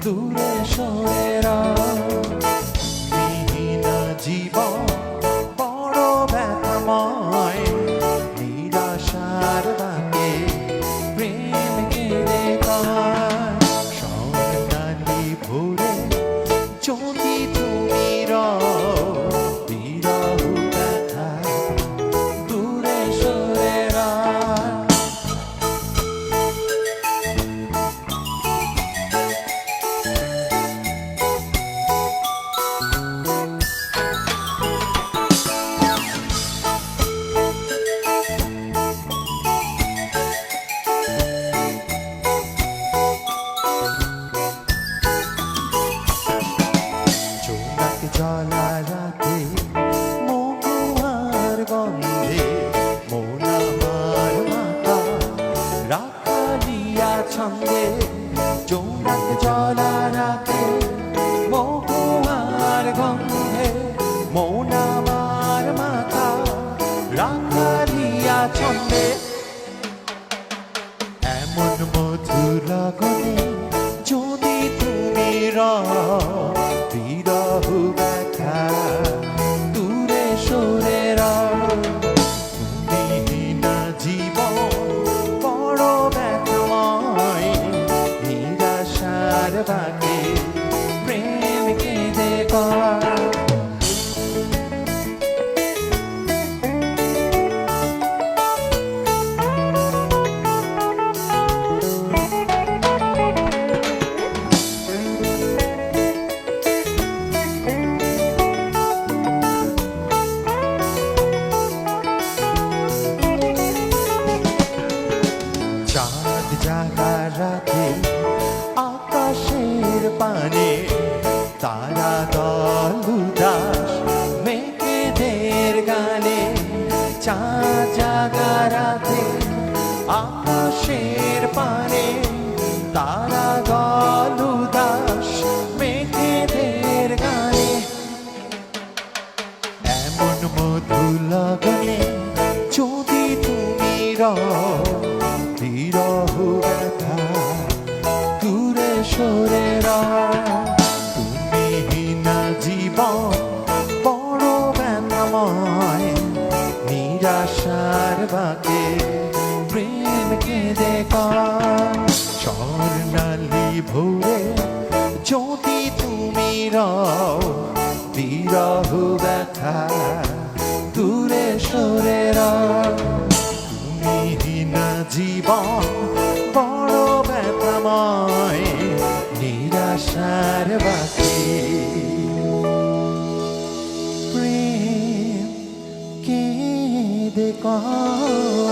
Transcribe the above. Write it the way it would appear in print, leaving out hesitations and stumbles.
দূরে সরে বিহীন জীবন বড় ব্যথাময়, নিরাশার বাঁকে প্রেম কেঁদে কয়। স্বর্ণালী ভোরে যদি তুমি বিরহ ব্যথা দূরে সরে জলা রাতে মহুয়ার গন্ধে মন আমার মাতা রাখালিয়া ছন্দে। জোনাক জলা রাতে মহুয়ার গন্ধে মন আমার মাতা রাখালিয়া ছন্দে। এমন মধুর লগনে যদি তুমি বিরহ ব্যথা দূরে সরে বিহীন জীবন বড় ব্যথাময়, নিরাশার বাঁকে প্রেম কেঁদে কয়। চাঁদ জাগা রাতে আকাশের পানে তারা দল উদাস মেঘেদের গানে। চাঁদ জাগা রাতে আকাশের পানে তারা দল উদাস মেঘেদের গানে। এমন মধু লগনে যদি তুমি বিরহ ব্যথা দূরে সরে তুমিহীন জীবন বড় ব্যথাময়, নিরাশার বাঁকে প্রেম কেঁদে কয়। স্বর্ণালী ভোরে যদি তুমি বিরহ ব্যথা দূরে সরে তুমিহীন জীবন বড় ব্যথাময়, নিরাশার বাঁকে প্রেম কেঁদে কয়।